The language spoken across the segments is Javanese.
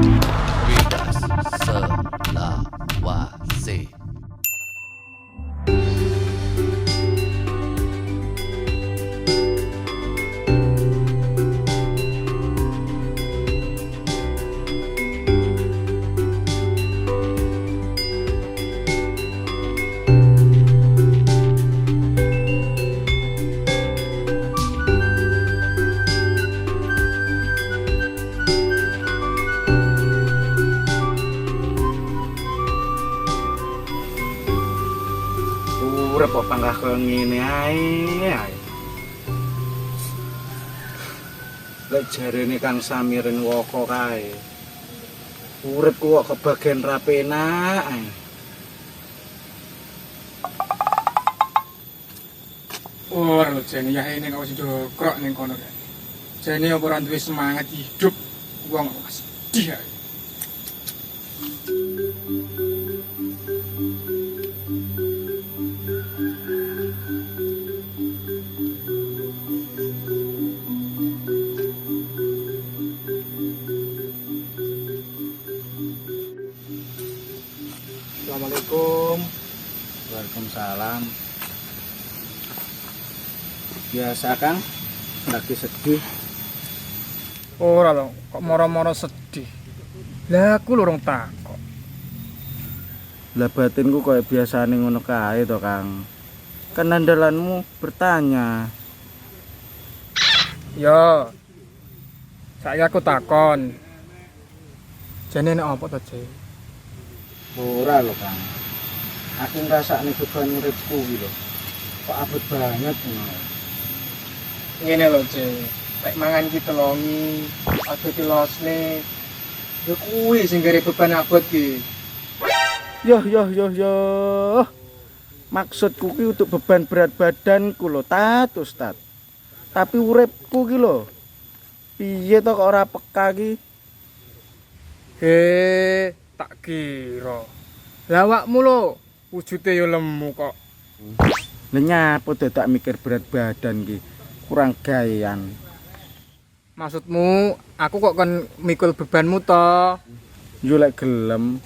Widas Selawase. Urip kok panggah kaya ngene ae. Lek jarene Kang Samirin Woko kae. Uripku kok kebagian rapenak ae. Ora lho jane ya ini kok wis jokrok ning kono kae. Jane apa ora duwe semangat hidup wong kok sedih ae. Assalamualaikum. Waalaikumsalam. Biasa Kang, lagi sedih. Ora lho, kok moro-moro sedih. Lah aku lurung takok. Lah batinku kaya biasane ngono kae to Kang. Kan andalanmu bertanya. Yo. Saya aku takon. Jane nek apa to, Ce? Ora lho Kang. Aku ngrasakne beban uripku iki lho. Kok abot banget ngono. Ngene lho, Ce. Lek mangan iki telongi, aja dilosne. Ya kuwi sing gare beban abot ki. Yoh. Maksudku ki untuk beban berat badanku lho, Ustad. Tapi uripku ki lho. Piye to kok ora peka ki? Tak kira. Lah awakmu lho, wujude ya lemu kok. Lah nyapa dadak mikir berat badan ki? Kurang gawean. Maksudmu, aku kok kon mikul bebanmu to? Yo lek gelem.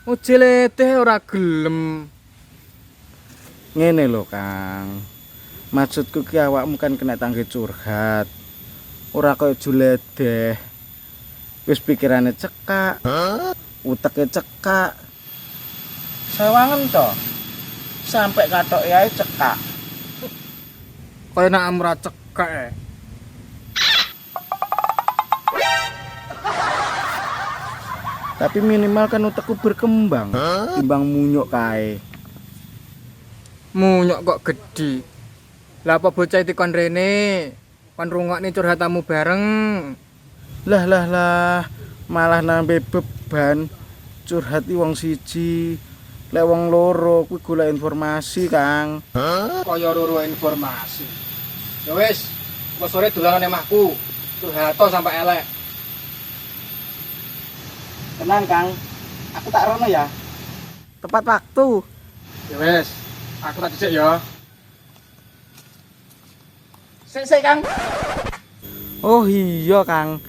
Ujilete ora gelem. Ngene lho, Kang. Maksudku ki awakmu kan kena tangge curhat. Ora kaya juledeh. Wis pikirane cekak. Uteke cekak. Sawangen to. Sampai katok ae cekak. Kaya nak amra cekak e. Tapi minimal kan utekku berkembang. Timbang munyuk kae. Munyok kok gedhi. Lah apa bocah dikon rene? Kon rungokne curhatamu bareng. Lah, malah nambah beban. Curhati wong siji. Lek wong loro kuwi golek informasi, Kang. Kaya roro informasi. Ya wis, kok sore dolanan emahku. Curhato sampai elek. Tenang, Kang. Aku tak rono ya. Tepat waktu. Ya wis, aku tak dhisik ya. Sik, Kang. Oh iya, Kang.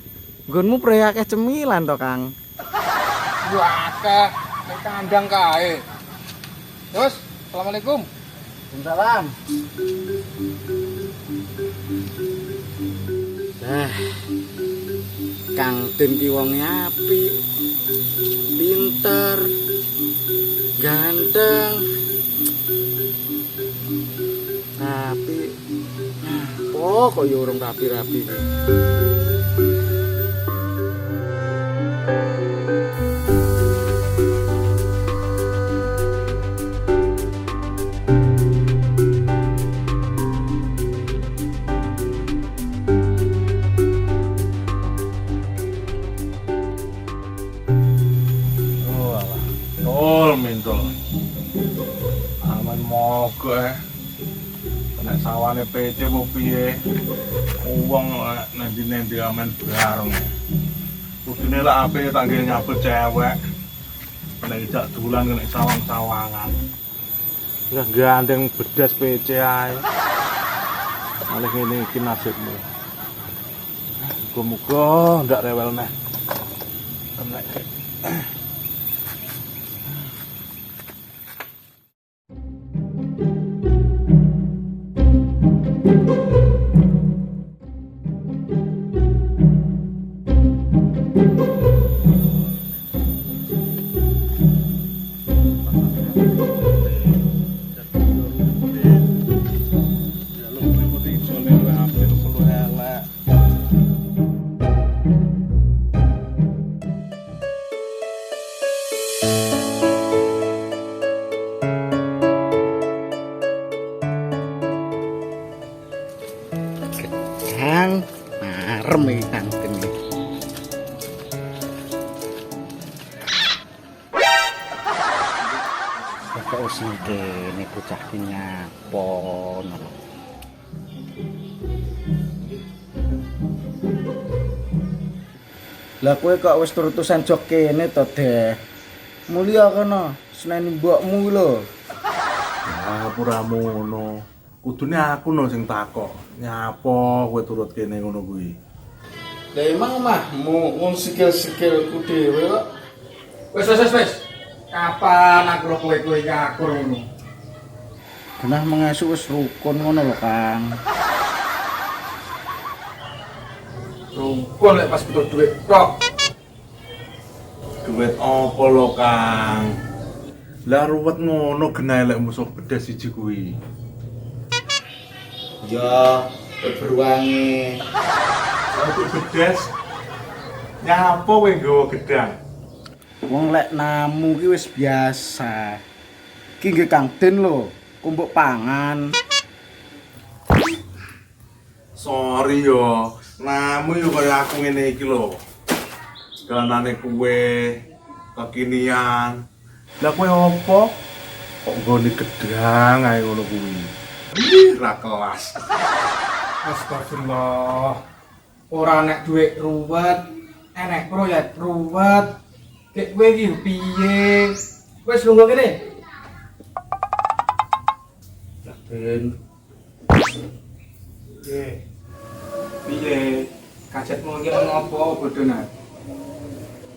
Nggonmu prei akeh cemilan to, Kang. Yo akeh nek kandang kae. Terus, assalamualaikum. Waalaikumsalam. Kang Tin ki wonge apik. Pinter. Ganteng. Tapi kok yo urung rapi-rapi iki. Mentol. Aman mogok nek sawane PC mau piye? Uang nanti aman bareng. Kudune lah ape tak nggih nyabut cewek. Nek jak dolan nek sawang-sawangan. Ya gandeng bedas PC ae. Malah ngene iki nasibmu. Muga-muga ndak rewel neh. Kena. Kang, marem iki kantin iki. Kok sing kene bocah ki nyapon. Lah kowe kok wis turutusan jok kene to, Deh? Mulya kono, seneni mbokmu lho. Ah, pura mono. Kudune aku no sing takok. Nyapa kowe turut kene ngono kuwi? Lah emang mahmu wong sikil-sikilku dhewe kok. Wes. Kapan aku lo kowe ngakur ngono? Genah mengasu wis rukun ngono lho, Kang. Rukun lek pas butuh duit tok. Duit apa lo, Kang? Lah ruwet ngono genah lek musuh bedes siji kuwi. Ya, beruangi. Untuk bedes. Nyapa kowe nggawa gedang? Wong lek namu ki wis biasa. Ki nggih Kang Den lho, kumpuk pangan. Sorry yo, namu yo kaya aku ngene iki lho. Dalanane kue kekinian. Lah kowe apa? Kok nggone gedang ae ngono kuwi. Ih, ra kelas. Astagfirullah. Ora nek duit ruwet, enek proyek ruwet. Kek kowe iki piye? Wes lungguh kene. Den, Piye? Kajetmu iki ngopo bodonan?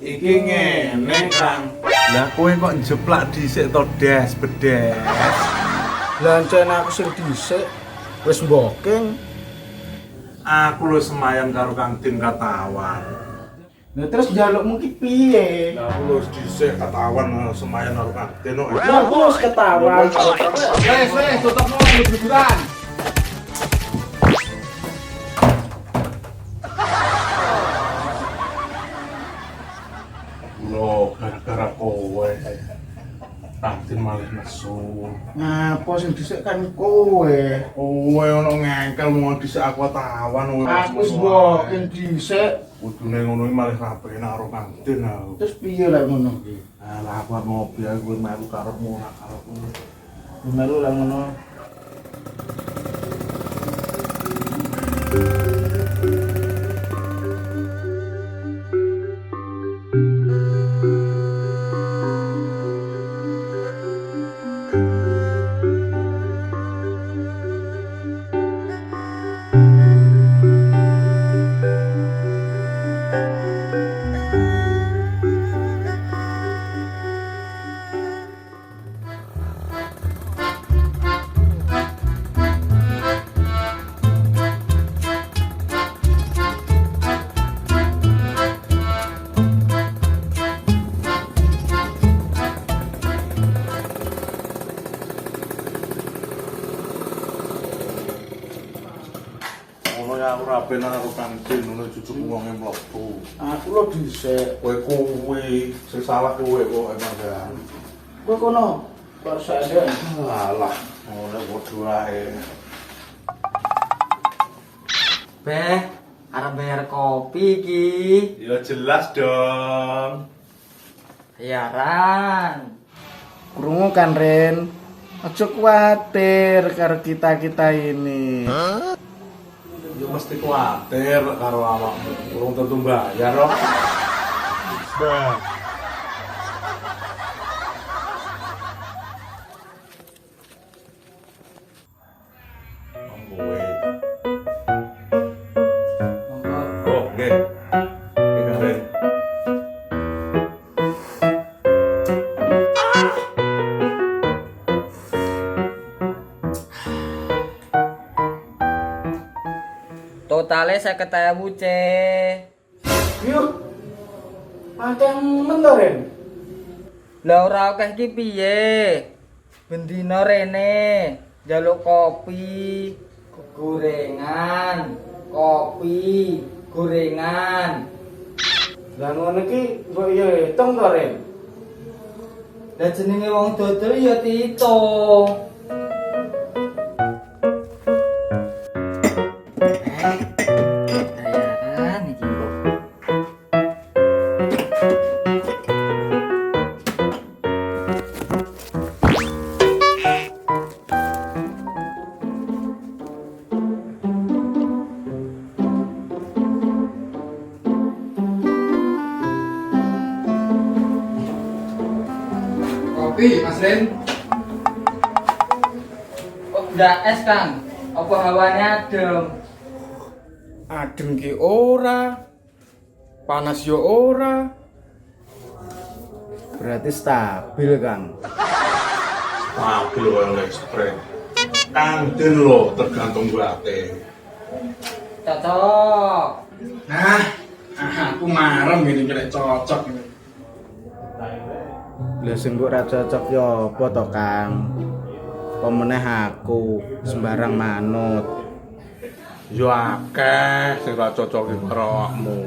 Iki ngene, Kang. Lah kowe kok njeplak dhisik to des bedes. lah encen aku sing dhisik wis mboking. Aku lho semayan karo Kang Din katawan. Lah terus njalukmu ki piye? Lah aku lho dhisik katawan semayan karo Kang Din kok. Lah aku wis ketahuan. Wes, tutupno liburan. Loh, gara-gara kowe. Kang Din malah nesu. Ngapa sing dhisik kan kowe? Kowe ono ngengkel mau dhisik aku tawan kowe. Aku wis mboking dhisik. Kudune ngono iki malah rapi karo Kang Din aku. Terus piye lek ngono ki? Alah aku ngopi aku kowe melu karepmu ora karepmu. Melu lah ngono. Ngono ya aku rapi karo Kang Din ngono cucuk wonge mlebu. Aku lho dhisik. Kowe kuwi sing salah kowe kok emang ya. Kowe kono kok sadar. Alah, ngono padha ae. Beh, arep bayar kopi iki. Ya jelas dong. Bayaran. Krungu kan Ren. Aja kuwatir karo kita-kita ini. Ya mesti kuwatir karo awakmu. Urung tentu bayar kok. Kowe. Oh, nggih. Nggih, Kang Den. wae 50.000, Ce. Yuk. Akeh men to, Ren. Lah ora akeh iki piye? Bendina rene njaluk kopi, gorengan, kopi, gorengan. Lah ngono iki kok ya hitung to, Ren. Lah jenenge wong dodol ya Tito. Bayaran iki kok. Kopi, Mas Ren. Kok ndak es, Kang? Apa hawanya adem? Adem ki ora. Panas yo ora. Berarti stabil, Kang. Stabil oleh spray. Kangden lo tergantung bate. Cocok. Nah, aku marem gini kira cocok ini. Lah sing kok ra cocok ya apa to, Kang? Pemeneh aku sembarang manut. Yo akeh sing ora cocok karo awakmu.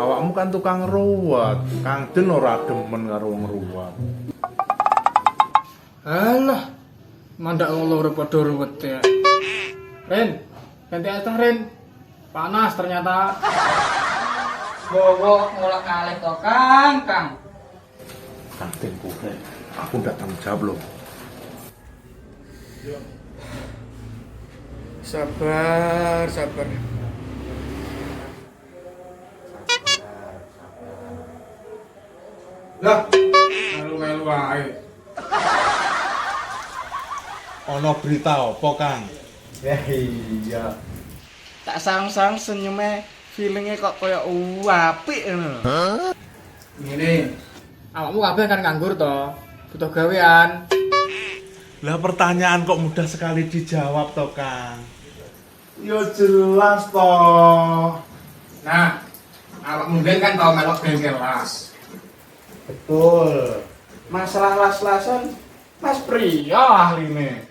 Awakmu kan tukang ruwet. Kangden ora demen karo wong ruwet. Alah, mandak wong loro padha ruwet ya. Ren, ganti atas Ren. Panas ternyata. Bowo ngolak-alik to, Kang, Kang. Kangden kuwe. Aku ndak tanggung jawab loh. Sabar, sabar. Lah, melu-melu wae. Ono berita apa, Kang? Ya iya. Tak sang-sang senyume feelinge kok kaya apik ngono. Ngene. Awakmu kabeh kan nganggur to, butuh gawean. Lah pertanyaan kok mudah sekali dijawab toh, Kang? Yo jelas toh. Nah, awakmu ben kan tau melok bengkel las. Betul. Masalah las-lasan Mas Priya ahline.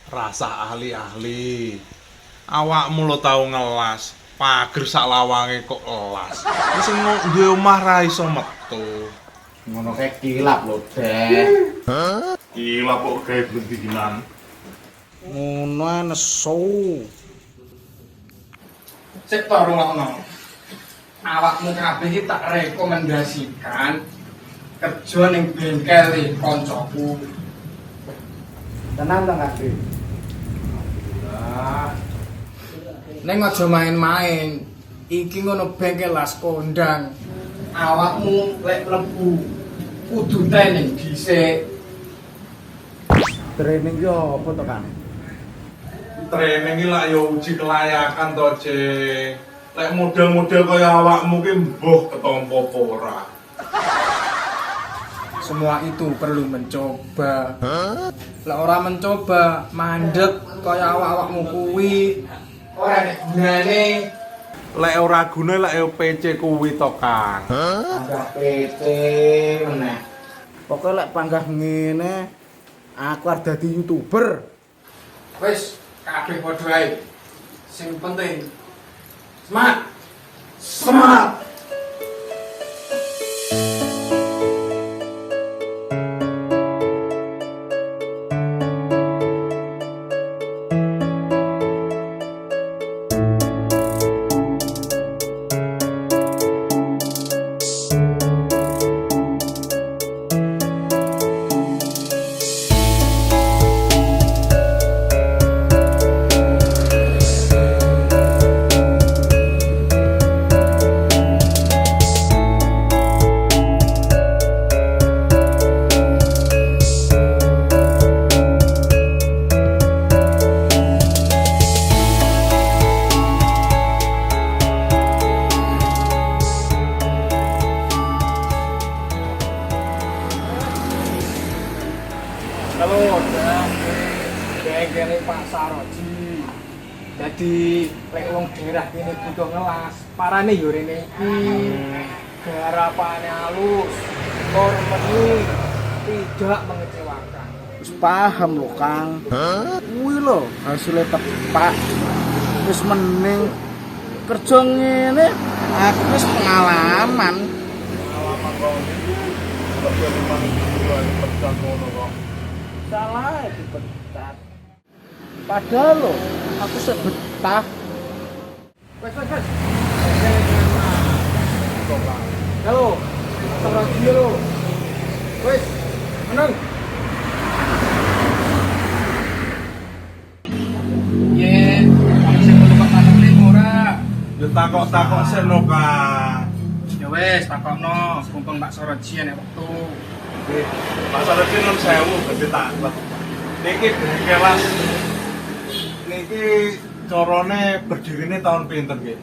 Rasa ahli-ahli. Awakmu lo tau ngelas. Pager sak lawange kok elas. Wis sing duwe omah ra iso metu. Ngono kae kilap lho, Dek. Gila kok gawe bendinan. Ngono nesu. Sik to rungokno. Awakmu kabeh iki tak rekomendasikan kerja ning bengkel koncoku. Tenang to, Kak. Neng aja main-main. Iki ngono bengkel las kondang. Awakmu lek mlebu kudu training dhisik. Training yo apa to, Kang? Training iki lak yo uji kelayakan to, Cek. Lek model-model kaya awakmu ki mbuh ketompo apa ora. Semua itu perlu mencoba. Lek ora mencoba, mandek kaya awak-awakmu kuwi. Ora nek gunane. Lek ora gune lek yo PC kuwi to, Kang. Panggah PT meneh. Pokoke lek panggah ngene aku arep dadi YouTuber. Wis, kabeh padha ae. Sing penting semangat. Semangat. Halo, bengkel Pak Saroji. Jadi lek wong daerah kene butuh ngelas, parane yo rene iki. Garapane halus, kormeni, tidak mengecewakan. Wis paham lho Kang. Kuwi lho hasilnya tepak. Wis mending kerja ngene aku wis pengalaman. Pengalaman kok niku kok memang bulan pecat ngono kok. Salah dipecat. Padahal lho aku sebetah. Wes. Halo, sama dia lo. Wes, menang. Ye, kamu sih mau tempat masak nih ora? Ya takok sik no Kang. Ya wes, takokno, mumpung Pak Soroji nek wektu. Nggih. Masalah iki non 1000 gede taklet. Niki kelas. Niki carane berdirine tahun pinten nggih?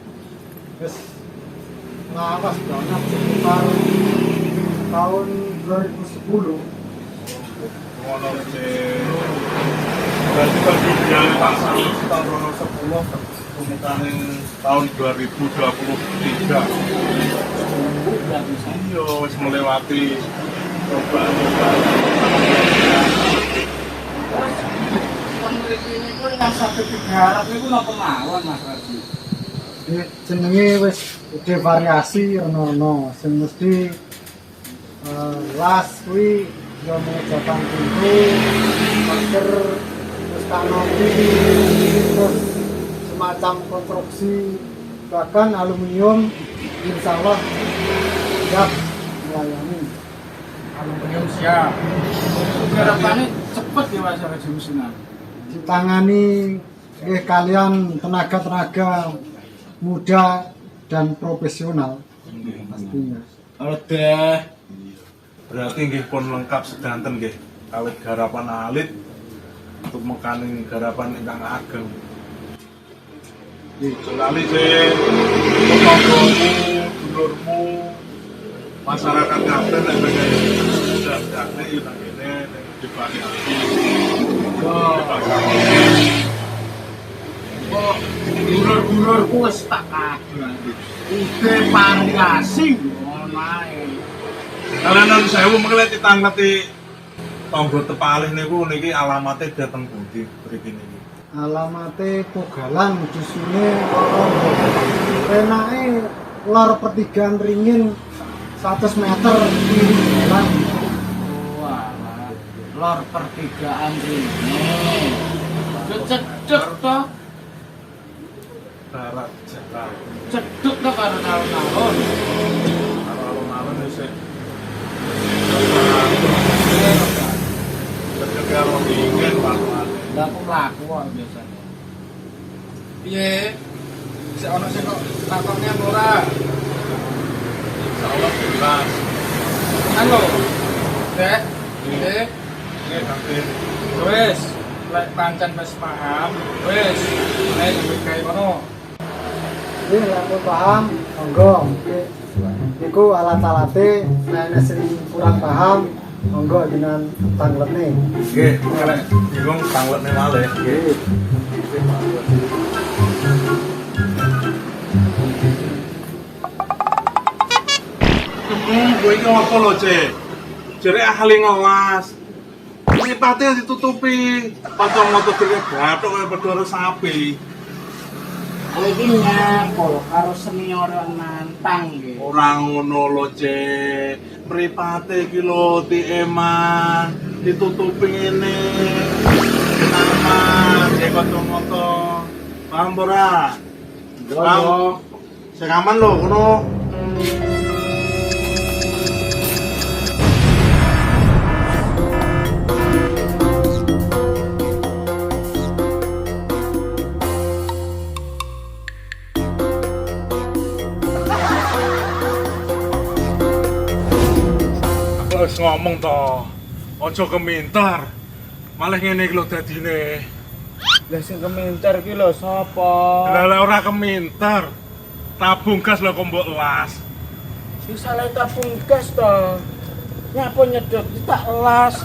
Wes lawas banget sekitar tahun 2010. Ngono sih. Berarti perjudian pasar tahun 2010 kemudian tahun 2023. Iya, wis melewati cobaan-cobaan. Peneliti ini pun yang satu 300 itu napa mawon Mas Raji? Jenenge wis gede variasi ono sing mesti las kuwi yo mengejakan pintu, pagar, terus kanopi, terus semacam konstruksi bahkan aluminium insya Allah siap melayani. Aluminium siap. Garapannya cepet ya Mas Raji mesinnya. Ditangani kalian tenaga-tenaga muda dan profesional pastinya. Kalau deh, berarti nggih pun lengkap sedanten nggih. Awit garapan alit untuk mekaning garapan ingkang ageng. Kecuali sih tetanggamu, dulurmu, masyarakat kabeh nek pengen ndang-ndangnya yo nang kene ning divariasi. Kok gulur-gulurku wis tak kadang. Ide variasi ngono ae. Kalian 1000 mengke ditangleti tangga tepalih niku niki alamate dateng pundi mriki niki. Alamate Pogalan dusune enake lor pertigaan ringin 100 meter kiri jalan. Walah, lor pertigaan ini. Cedek toh. Barat Jakarta. Cedek toh karo alun-alun. Kalau alun-alun wis terjaga ingin banget. Lah aku mlaku kok biasanya. Piye? Sik ono sing kok takoknya ora. Insyaallah jelas. Halo. Dek. Dek. Nggih nanti Wes, lek pancen wis paham, wes, nek gawe kono. Ini aku paham, monggo. Iku alat-alate, nek sing kurang paham, monggo dengan tangletne. nggih nek bingung tangletne malih nggih. Gue iki apa lho, Cek? Jere ahli ngelas. Mripate ditutupi, pocong moto dhewe bathuk kaya pedoro sapi. Kowe iki nyapol karo senior nantang nggih. Ora ngono lho, Cek. Mripate iki lho dieman, ditutupi ngene. Aman, ya kacamata. Paham ora? Paham. Sing aman lho kono. Wis ngomong to. Aja keminter. Malah ngene iki lho dadine. Lah sing keminter ki lho sapa? Lah ora keminter. Tabung gas lho kok mbok las. Bisa le tabung gas to. Nyapa nyedot tak las.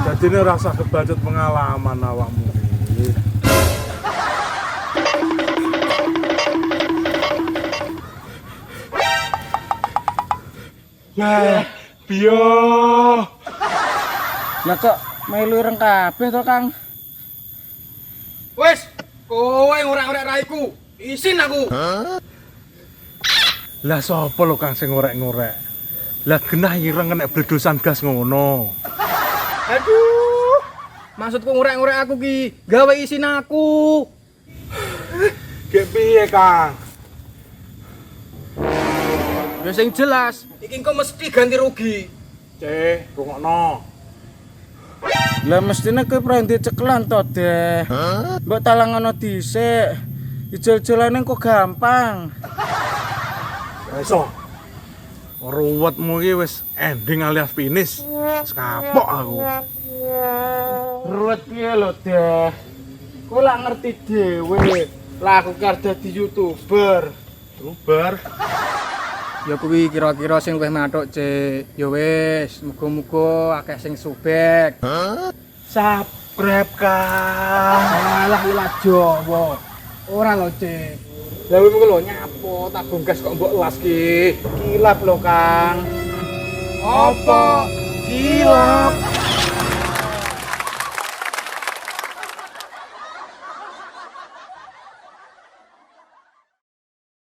Dadine ora usah kebacut pengalaman awakmu iki. Lah, biyo. Lah kok melu ireng kabeh to, Kang? Wes, kowe ngorek-ngorek raiku. Isin aku. Lah sapa lho Kang sing ngorek-ngorek? Lah genah ireng nek bledosan gas ngono. Aduh. Maksudku ngorek-ngorek aku ki, gawe isin aku. Gek piye, Kang? Ya sing jelas, iki engko mesti ganti rugi. Cek, rungokno. Lah mestine kowe prende cekelan to, Deh. Mbok talangono dhisik. Ijol-ijolane kok gampang. Iso. Ruwetmu iki wis ending alias finish. Wis kapok aku. Ruwet piye lho, Deh? Kowe lak ngerti dhewe. Lah aku karep dadi YouTuber. Uber. Ya kuwi kira-kira sing luwih mathuk, Cik. Ya wis, muga-muga akeh sing subek. Subscribe, Kang. Alah ila Jawa. Ora lho, Cik. Lah kuwi lho nyapo tabung gas kok mbok las ki. Kilap lho, Kang. Apa? Kilap.